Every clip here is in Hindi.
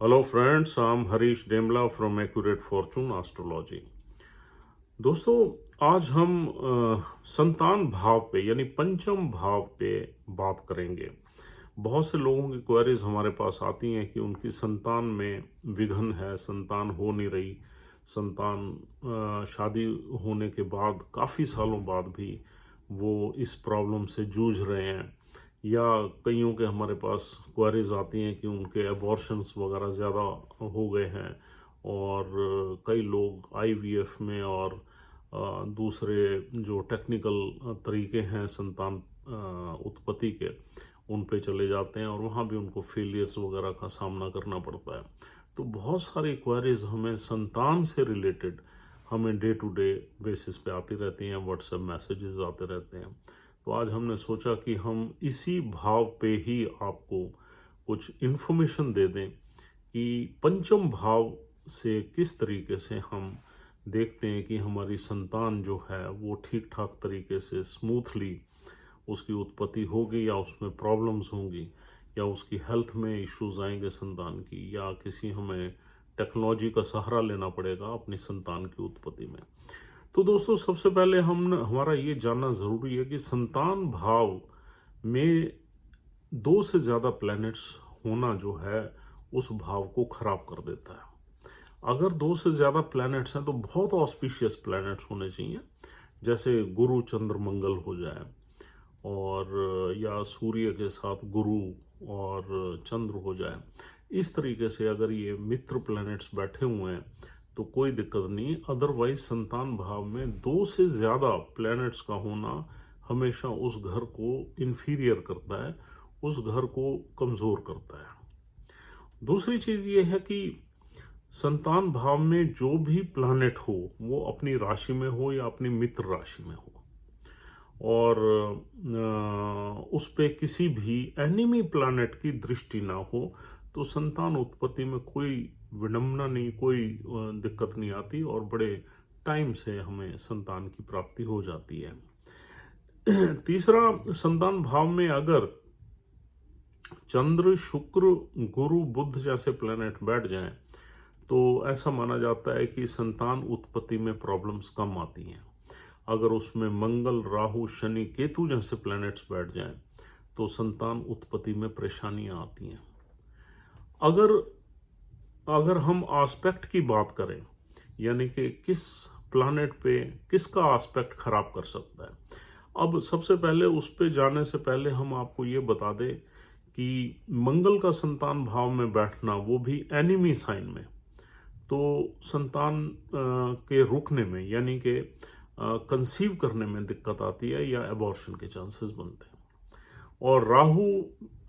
Hello friends, I'm Harish Demla from Accurate Fortune Astrology। दोस्तों, आज हम संतान भाव पे यानी पंचम भाव पे बात करेंगे। बहुत से लोगों की क्वेरीज हमारे पास आती हैं कि उनकी संतान में विघ्न है, संतान हो नहीं रही, संतान शादी होने के बाद काफ़ी सालों बाद भी वो इस प्रॉब्लम से जूझ रहे हैं, या कईयों के हमारे पास क्वेरीज आती हैं कि उनके अबॉर्शंस वगैरह ज़्यादा हो गए हैं, और कई लोग आईवीएफ में और दूसरे जो टेक्निकल तरीके हैं संतान उत्पत्ति के, उन पे चले जाते हैं और वहाँ भी उनको फेलियर्स वगैरह का सामना करना पड़ता है। तो बहुत सारी क्वेरीज हमें संतान से रिलेटेड हमें डे टू डे बेसिस पे आती रहती हैं, व्हाट्सएप मैसेजेस आते रहते हैं। तो आज हमने सोचा कि हम इसी भाव पे ही आपको कुछ इन्फॉर्मेशन दे दें कि पंचम भाव से किस तरीके से हम देखते हैं कि हमारी संतान जो है वो ठीक ठाक तरीके से स्मूथली उसकी उत्पत्ति होगी, या उसमें प्रॉब्लम्स होंगी, या उसकी हेल्थ में इश्यूज आएंगे संतान की, या किसी हमें टेक्नोलॉजी का सहारा लेना पड़ेगा अपनी संतान की उत्पत्ति में। तो दोस्तों, सबसे पहले हमारा ये जानना ज़रूरी है कि संतान भाव में दो से ज़्यादा प्लैनेट्स होना जो है उस भाव को खराब कर देता है। अगर दो से ज़्यादा प्लैनेट्स हैं तो बहुत ऑस्पिशियस प्लैनेट्स होने चाहिए, जैसे गुरु चंद्र मंगल हो जाए, और या सूर्य के साथ गुरु और चंद्र हो जाए। इस तरीके से अगर ये मित्र प्लैनेट्स बैठे हुए हैं तो कोई दिक्कत नहीं। अदरवाइज संतान भाव में दो से ज़्यादा प्लैनेट्स का होना हमेशा उस घर को इन्फीरियर करता है, उस घर को कमज़ोर करता है। दूसरी चीज़ ये है कि संतान भाव में जो भी प्लैनेट हो वो अपनी राशि में हो या अपनी मित्र राशि में हो, और उस पे किसी भी एनिमी प्लैनेट की दृष्टि ना हो, तो संतान उत्पत्ति में कोई विडंबना नहीं, कोई दिक्कत नहीं आती, और बड़े टाइम से हमें संतान की प्राप्ति हो जाती है। तीसरा, संतान भाव में अगर चंद्र, शुक्र, गुरु, बुध जैसे प्लैनेट बैठ जाएं तो ऐसा माना जाता है कि संतान उत्पत्ति में प्रॉब्लम्स कम आती हैं। अगर उसमें मंगल, राहु, शनि, केतु जैसे प्लैनेट्स बैठ जाएं तो संतान उत्पत्ति में परेशानियां आती हैं। अगर हम एस्पेक्ट की बात करें, यानी कि किस प्लैनेट पे किसका एस्पेक्ट खराब कर सकता है, अब सबसे पहले उस पे जाने से पहले हम आपको ये बता दें कि मंगल का संतान भाव में बैठना, वो भी एनिमी साइन में, तो संतान के रुकने में यानी कि कंसीव करने में दिक्कत आती है, या एबॉर्शन के चांसेस बनते हैं। और राहु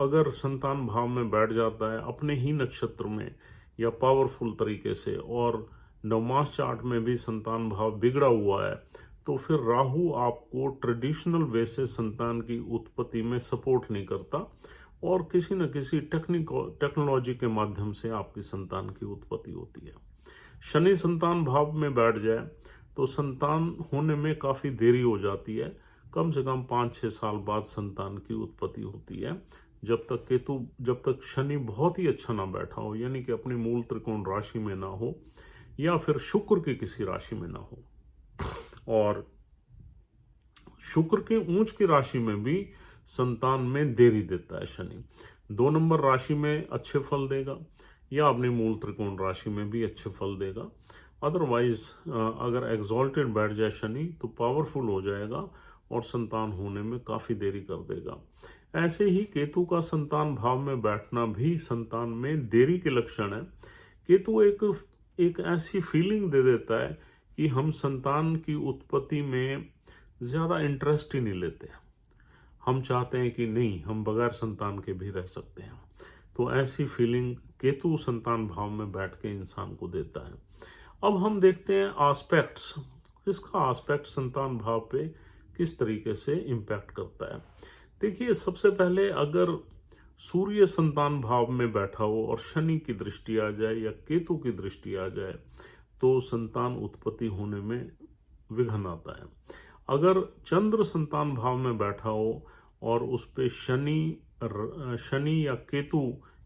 अगर संतान भाव में बैठ जाता है अपने ही नक्षत्र में या पावरफुल तरीके से, और नवमास चार्ट में भी संतान भाव बिगड़ा हुआ है, तो फिर राहु आपको ट्रेडिशनल वे से संतान की उत्पत्ति में सपोर्ट नहीं करता, और किसी न किसी टेक्नोलॉजी के माध्यम से आपकी संतान की उत्पत्ति होती है। शनि संतान भाव में बैठ जाए तो संतान होने में काफ़ी देरी हो जाती है, कम से कम 5-6 साल बाद संतान की उत्पत्ति होती है, जब तक शनि बहुत ही अच्छा ना बैठा हो, यानी कि अपनी मूल त्रिकोण राशि में ना हो, या फिर शुक्र की किसी राशि में ना हो। और शुक्र के ऊंच की राशि में भी संतान में देरी देता है शनि। 2 नंबर राशि में अच्छे फल देगा, या अपनी मूल त्रिकोण राशि में भी अच्छे फल देगा। अदरवाइज अगर एग्जॉल्टेड बैठ जाए शनि तो पावरफुल हो जाएगा और संतान होने में काफ़ी देरी कर देगा। ऐसे ही केतु का संतान भाव में बैठना भी संतान में देरी के लक्षण है। केतु एक ऐसी फीलिंग दे देता है कि हम संतान की उत्पत्ति में ज़्यादा इंटरेस्ट ही नहीं लेते, हम चाहते हैं कि नहीं, हम बगैर संतान के भी रह सकते हैं। तो ऐसी फीलिंग केतु संतान भाव में बैठ के इंसान को देता है। अब हम देखते हैं एस्पेक्ट्स, किसका एस्पेक्ट संतान भाव पे किस तरीके से इम्पैक्ट करता है। देखिए, सबसे पहले अगर सूर्य संतान भाव में बैठा हो और शनि की दृष्टि आ जाए या केतु की दृष्टि आ जाए तो संतान उत्पत्ति होने में विघ्न आता है। अगर चंद्र संतान भाव में बैठा हो और उस पे शनि या केतु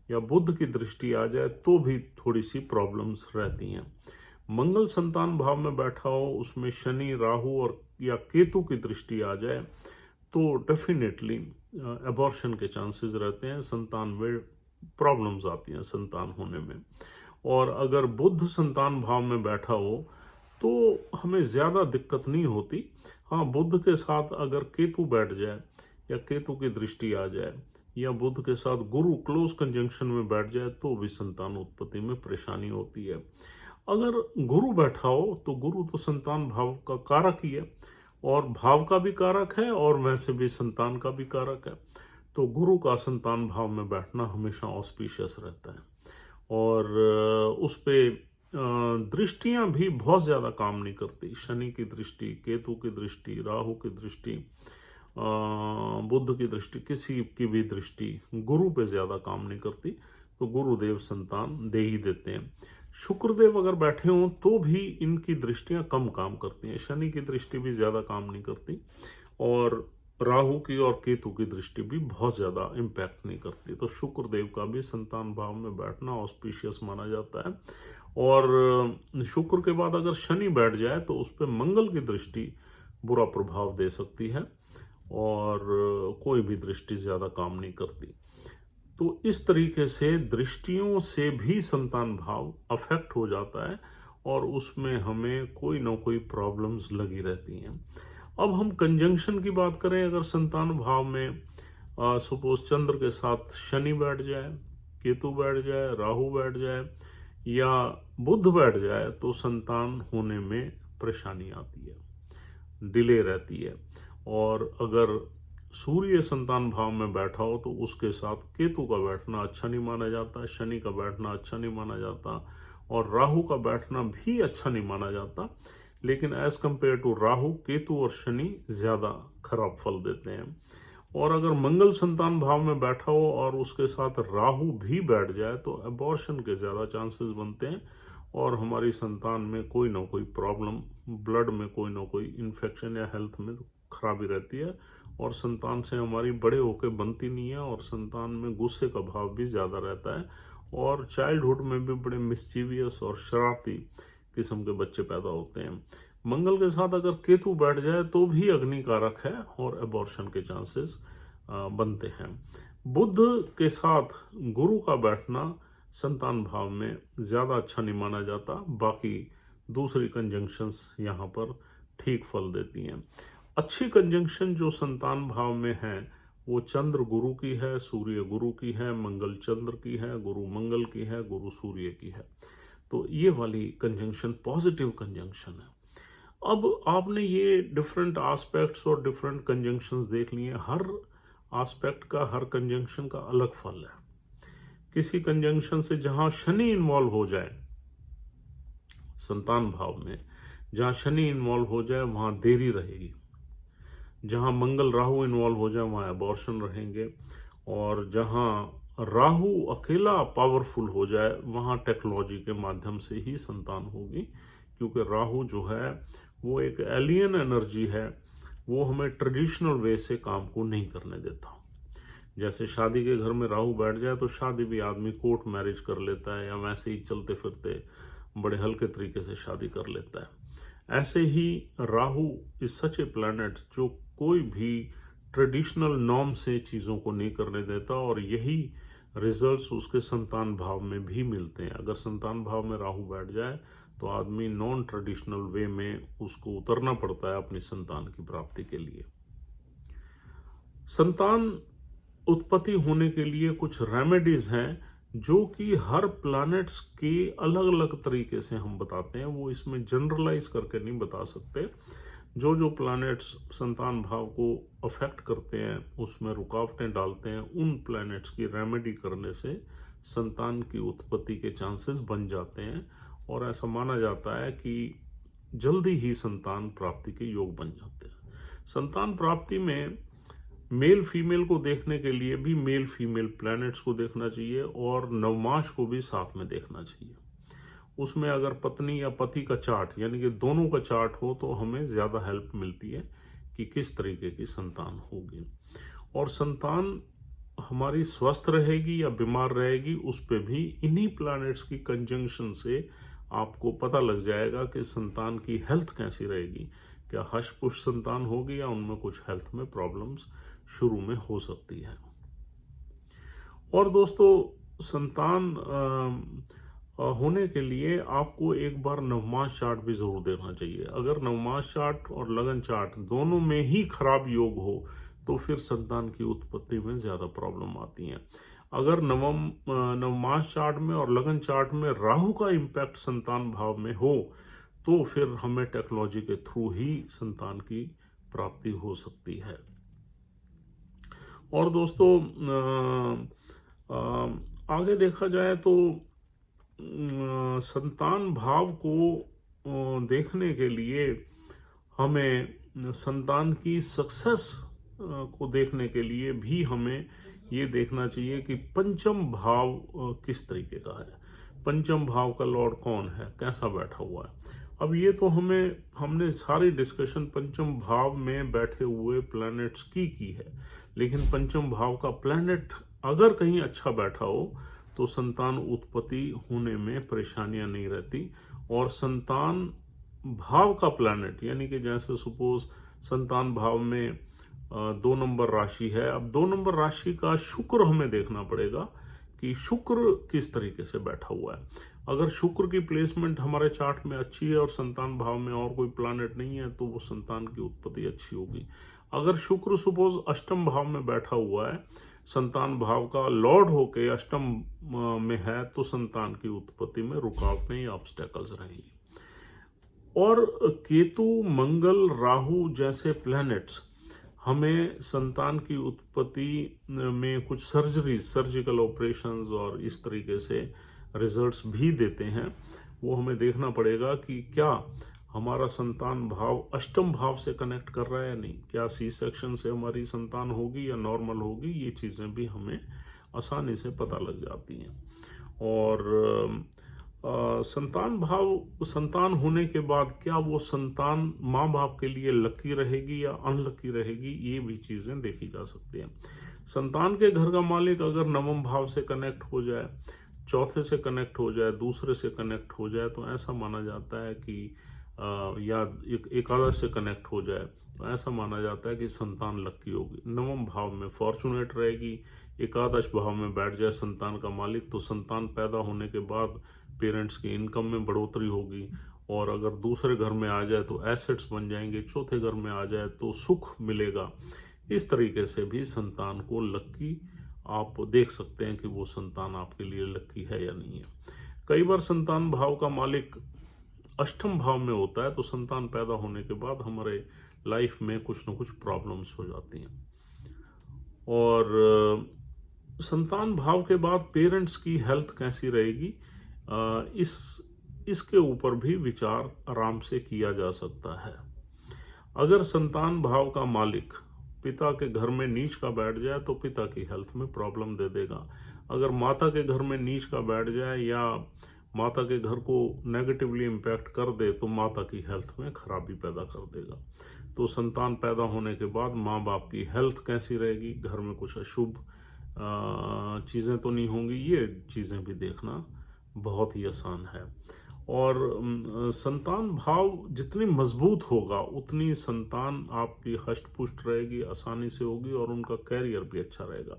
या बुध की दृष्टि आ जाए तो भी थोड़ी सी प्रॉब्लम्स रहती हैं। मंगल संतान भाव में बैठा हो, उसमें शनि, राहु और या केतु की दृष्टि आ जाए तो डेफिनेटली अबॉर्शन के चांसेस रहते हैं, संतान में प्रॉब्लम्स आती हैं संतान होने में। और अगर बुध संतान भाव में बैठा हो तो हमें ज़्यादा दिक्कत नहीं होती। हाँ, बुध के साथ अगर केतु बैठ जाए या केतु की दृष्टि आ जाए या बुध के साथ गुरु क्लोज कंजंक्शन में बैठ जाए तो भी संतान उत्पत्ति में परेशानी होती है। अगर गुरु बैठा हो तो गुरु तो संतान भाव का कारक ही है और भाव का भी कारक है और वैसे भी संतान का भी कारक है। तो गुरु का संतान भाव में बैठना हमेशा ऑस्पिशियस रहता है और उस पे दृष्टियां भी बहुत ज़्यादा काम नहीं करती। शनि की दृष्टि, केतु की दृष्टि, राहु की दृष्टि, बुध की दृष्टि, किसी की भी दृष्टि गुरु पे ज़्यादा काम नहीं करती। तो गुरुदेव संतान दे ही देते हैं। शुक्रदेव अगर बैठे हों तो भी इनकी दृष्टियां कम काम करती हैं। शनि की दृष्टि भी ज़्यादा काम नहीं करती और राहु की और केतु की दृष्टि भी बहुत ज़्यादा इम्पैक्ट नहीं करती। तो शुक्रदेव का भी संतान भाव में बैठना ऑस्पिशियस माना जाता है। और शुक्र के बाद अगर शनि बैठ जाए तो उस पर मंगल की दृष्टि बुरा प्रभाव दे सकती है और कोई भी दृष्टि ज़्यादा काम नहीं करती। तो इस तरीके से दृष्टियों से भी संतान भाव अफेक्ट हो जाता है और उसमें हमें कोई ना कोई प्रॉब्लम्स लगी रहती हैं। अब हम कंजंक्शन की बात करें, अगर संतान भाव में सपोज चंद्र के साथ शनि बैठ जाए, केतु बैठ जाए, राहु बैठ जाए या बुध बैठ जाए तो संतान होने में परेशानी आती है, डिले रहती है। और अगर सूर्य संतान भाव में बैठा हो तो उसके साथ केतु का बैठना अच्छा नहीं माना जाता, शनि का बैठना अच्छा नहीं माना जाता और राहु का बैठना भी अच्छा नहीं माना जाता। लेकिन as compare to Rahu, Ketu और शनि ज़्यादा खराब फल देते हैं। और अगर मंगल संतान भाव में बैठा हो और उसके साथ राहु भी बैठ जाए तो अबॉर्शन के ज़्यादा चांसेस बनते हैं और हमारी संतान में कोई ना कोई प्रॉब्लम, ब्लड में कोई ना कोई इन्फेक्शन या हेल्थ में खराबी रहती है और संतान से हमारी बड़े होकर बनती नहीं है और संतान में गुस्से का भाव भी ज़्यादा रहता है और चाइल्डहुड में भी बड़े मिस्चीवियस और शरारती किस्म के बच्चे पैदा होते हैं। मंगल के साथ अगर केतु बैठ जाए तो भी अग्नि कारक है और अबॉर्शन के चांसेस बनते हैं। बुध के साथ गुरु का बैठना संतान भाव में ज़्यादा अच्छा नहीं माना जाता, बाकी दूसरी कंजंक्शंस यहाँ पर ठीक फल देती हैं। अच्छी कंजंक्शन जो संतान भाव में है वो चंद्र गुरु की है, सूर्य गुरु की है, मंगल चंद्र की है, गुरु मंगल की है, गुरु सूर्य की है। तो ये वाली कंजंक्शन पॉजिटिव कंजंक्शन है। अब आपने ये डिफरेंट एस्पेक्ट्स और डिफरेंट कंजंक्शंस देख लिए। हर एस्पेक्ट का, हर कंजंक्शन का अलग फल है। किसी कंजंक्शन से जहां शनि इन्वॉल्व हो जाए संतान भाव में, जहां शनि इन्वॉल्व हो जाए वहां देरी रहेगी। जहां मंगल राहु इन्वॉल्व हो जाए वहां अबॉर्शन रहेंगे और जहां राहु अकेला पावरफुल हो जाए वहां टेक्नोलॉजी के माध्यम से ही संतान होगी, क्योंकि राहु जो है वो एक एलियन एनर्जी है, वो हमें ट्रेडिशनल वे से काम को नहीं करने देता। जैसे शादी के घर में राहु बैठ जाए तो शादी भी आदमी कोर्ट मैरिज कर लेता है या वैसे ही चलते फिरते बड़े हल्के तरीके से शादी कर लेता है। ऐसे ही Rahu is such a planet जो कोई भी ट्रेडिशनल नॉर्म से चीज़ों को नहीं करने देता और यही रिजल्ट्स उसके संतान भाव में भी मिलते हैं। अगर संतान भाव में राहु बैठ जाए तो आदमी नॉन ट्रेडिशनल वे में उसको उतरना पड़ता है अपनी संतान की प्राप्ति के लिए। संतान उत्पत्ति होने के लिए कुछ रेमेडीज हैं जो कि हर प्लैनेट्स के अलग अलग तरीके से हम बताते हैं, वो इसमें जनरलाइज करके नहीं बता सकते। जो जो प्लैनेट्स संतान भाव को अफेक्ट करते हैं उसमें रुकावटें डालते हैं, उन प्लैनेट्स की रेमेडी करने से संतान की उत्पत्ति के चांसेस बन जाते हैं और ऐसा माना जाता है कि जल्दी ही संतान प्राप्ति के योग बन जाते हैं। संतान प्राप्ति में मेल फीमेल को देखने के लिए भी मेल फीमेल प्लैनेट्स को देखना चाहिए और नवमास को भी साथ में देखना चाहिए। उसमें अगर पत्नी या पति का चार्ट यानी कि दोनों का चार्ट हो तो हमें ज़्यादा हेल्प मिलती है कि किस तरीके की संतान होगी। और संतान हमारी स्वस्थ रहेगी या बीमार रहेगी, उस पे भी इन्हीं प्लैनेट्स की कंजंक्शन से आपको पता लग जाएगा कि संतान की हेल्थ कैसी रहेगी। क्या हष्ट-पुष्ट संतान होगी या उनमें कुछ हेल्थ में प्रॉब्लम्स शुरू में हो सकती है। और दोस्तों, संतान होने के लिए आपको एक बार नवमास चार्ट भी जरूर देखना चाहिए। अगर नवमास चार्ट और लगन चार्ट दोनों में ही खराब योग हो तो फिर संतान की उत्पत्ति में ज्यादा प्रॉब्लम आती है। अगर नवमास चार्ट में और लगन चार्ट में राहु का इम्पैक्ट संतान भाव में हो तो फिर हमें टेक्नोलॉजी के थ्रू ही संतान की प्राप्ति हो सकती है। और दोस्तों, आगे देखा जाए तो संतान भाव को देखने के लिए हमें संतान की सक्सेस को देखने के लिए भी हमें ये देखना चाहिए कि पंचम भाव किस तरीके का है, पंचम भाव का लॉर्ड कौन है, कैसा बैठा हुआ है। अब ये तो हमने सारी डिस्कशन पंचम भाव में बैठे हुए प्लैनेट्स की है, लेकिन पंचम भाव का प्लैनेट अगर कहीं अच्छा बैठा हो तो संतान उत्पत्ति होने में परेशानियां नहीं रहती। और संतान भाव का प्लैनेट, यानी कि जैसे सपोज संतान भाव में 2 नंबर राशि है, अब 2 नंबर राशि का शुक्र हमें देखना पड़ेगा कि शुक्र किस तरीके से बैठा हुआ है। अगर शुक्र की प्लेसमेंट हमारे चार्ट में अच्छी है और संतान भाव में और कोई प्लैनेट नहीं है तो वो संतान की उत्पत्ति अच्छी होगी। अगर शुक्र सपोज अष्टम भाव में बैठा हुआ है, संतान भाव का लॉर्ड होके अष्टम में है, तो संतान की उत्पत्ति में रुकावटें या ऑब्स्टेकल्स रहेंगी। और केतु, मंगल, राहु जैसे प्लैनेट्स हमें संतान की उत्पत्ति में कुछ सर्जिकल ऑपरेशंस और इस तरीके से रिजल्ट्स भी देते हैं। वो हमें देखना पड़ेगा कि क्या हमारा संतान भाव अष्टम भाव से कनेक्ट कर रहा है या नहीं, क्या सी सेक्शन से हमारी संतान होगी या नॉर्मल होगी, ये चीज़ें भी हमें आसानी से पता लग जाती हैं। और संतान भाव, संतान होने के बाद क्या वो संतान माँ बाप के लिए लकी रहेगी या अनलकी रहेगी, ये भी चीज़ें देखी जा सकती हैं। संतान के घर का मालिक अगर नवम भाव से कनेक्ट हो जाए, चौथे से कनेक्ट हो जाए, दूसरे से कनेक्ट हो जाए, तो ऐसा माना जाता है कि या एकादश से कनेक्ट हो जाए तो ऐसा माना जाता है कि संतान लकी होगी। नवम भाव में फॉर्चुनेट रहेगी, एकादश भाव में बैठ जाए संतान का मालिक तो संतान पैदा होने के बाद पेरेंट्स की इनकम में बढ़ोतरी होगी। और अगर दूसरे घर में आ जाए तो एसेट्स बन जाएंगे, चौथे घर में आ जाए तो सुख मिलेगा। इस तरीके से भी संतान को लकी आप देख सकते हैं कि वो संतान आपके लिए लकी है या नहीं है। कई बार संतान भाव का मालिक अष्टम भाव में होता है तो संतान पैदा होने के बाद हमारे लाइफ में कुछ न कुछ प्रॉब्लम्स हो जाती हैं। और संतान भाव के बाद पेरेंट्स की हेल्थ कैसी रहेगी, इसके ऊपर भी विचार आराम से किया जा सकता है। अगर संतान भाव का मालिक पिता के घर में नीच का बैठ जाए तो पिता की हेल्थ में प्रॉब्लम दे देगा। अगर माता के घर में नीच का बैठ जाए या माता के घर को नेगेटिवली इम्पैक्ट कर दे तो माता की हेल्थ में खराबी पैदा कर देगा। तो संतान पैदा होने के बाद माँ बाप की हेल्थ कैसी रहेगी, घर में कुछ अशुभ चीज़ें तो नहीं होंगी, ये चीज़ें भी देखना बहुत ही आसान है। और संतान भाव जितनी मजबूत होगा उतनी संतान आपकी हष्ट पुष्ट रहेगी, आसानी से होगी और उनका कैरियर भी अच्छा रहेगा।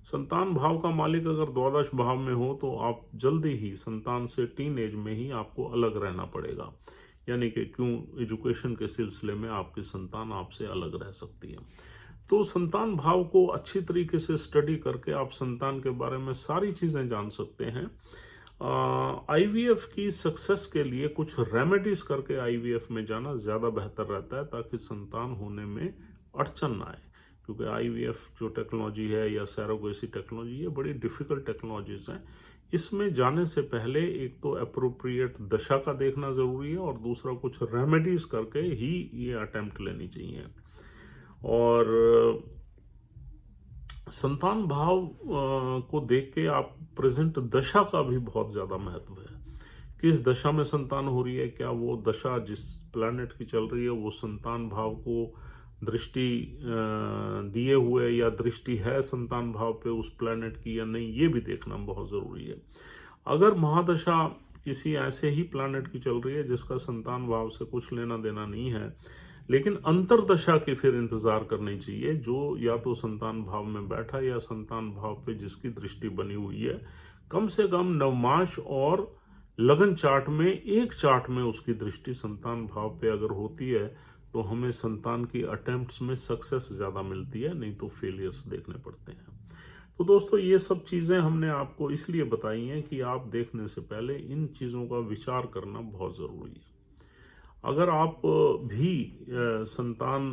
संतान भाव का मालिक अगर द्वादश भाव में हो तो आप जल्दी ही संतान से टीन एज में ही आपको अलग रहना पड़ेगा, यानी कि क्यों एजुकेशन के सिलसिले में आपकी संतान आपसे अलग रह सकती है। तो संतान भाव को अच्छी तरीके से स्टडी करके आप संतान के बारे में सारी चीज़ें जान सकते हैं। आईवीएफ की सक्सेस के लिए कुछ रेमेडीज करके आईवीएफ में जाना ज़्यादा बेहतर रहता है ताकि संतान होने में अड़चन ना आए, क्योंकि आईवीएफ जो टेक्नोलॉजी है या सैरोगेसी टेक्नोलॉजी, ये बड़ी डिफिकल्ट टेक्नोलॉजीज हैं। इसमें जाने से पहले एक तो अप्रोप्रिएट दशा का देखना ज़रूरी है और दूसरा कुछ रेमेडीज करके ही ये अटेम्प्ट लेनी चाहिए। और संतान भाव को देख के आप प्रेजेंट दशा का भी बहुत ज़्यादा महत्व है। किस दशा में संतान हो रही है, क्या वो दशा जिस प्लैनेट की चल रही है वो संतान भाव को दृष्टि दिए हुए या दृष्टि है संतान भाव पे उस प्लैनेट की या नहीं, ये भी देखना बहुत ज़रूरी है। अगर महादशा किसी ऐसे ही प्लैनेट की चल रही है जिसका संतान भाव से कुछ लेना देना नहीं है, लेकिन अंतरदशा की फिर इंतजार करनी चाहिए, जो या तो संतान भाव में बैठा या संतान भाव पे जिसकी दृष्टि बनी हुई है, कम से कम नवमाश और लगन चार्ट में एक चार्ट में उसकी दृष्टि संतान भाव पे अगर होती है तो हमें संतान की अटेम्प्ट्स में सक्सेस ज़्यादा मिलती है, नहीं तो फेलियर्स देखने पड़ते हैं। तो दोस्तों, ये सब चीज़ें हमने आपको इसलिए बताई हैं कि आप देखने से पहले इन चीज़ों का विचार करना बहुत ज़रूरी है। अगर आप भी संतान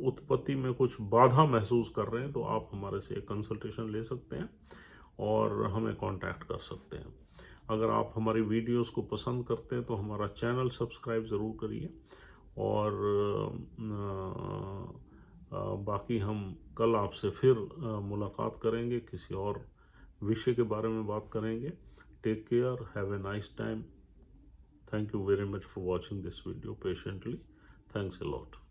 उत्पत्ति में कुछ बाधा महसूस कर रहे हैं तो आप हमारे से एक कंसल्टेशन ले सकते हैं और हमें कांटेक्ट कर सकते हैं। अगर आप हमारी वीडियोस को पसंद करते हैं तो हमारा चैनल सब्सक्राइब ज़रूर करिए। और बाकी हम कल आपसे फिर मुलाकात करेंगे, किसी और विषय के बारे में बात करेंगे। Take care, have a nice time. Thank you very much for watching this video patiently. Thanks a lot.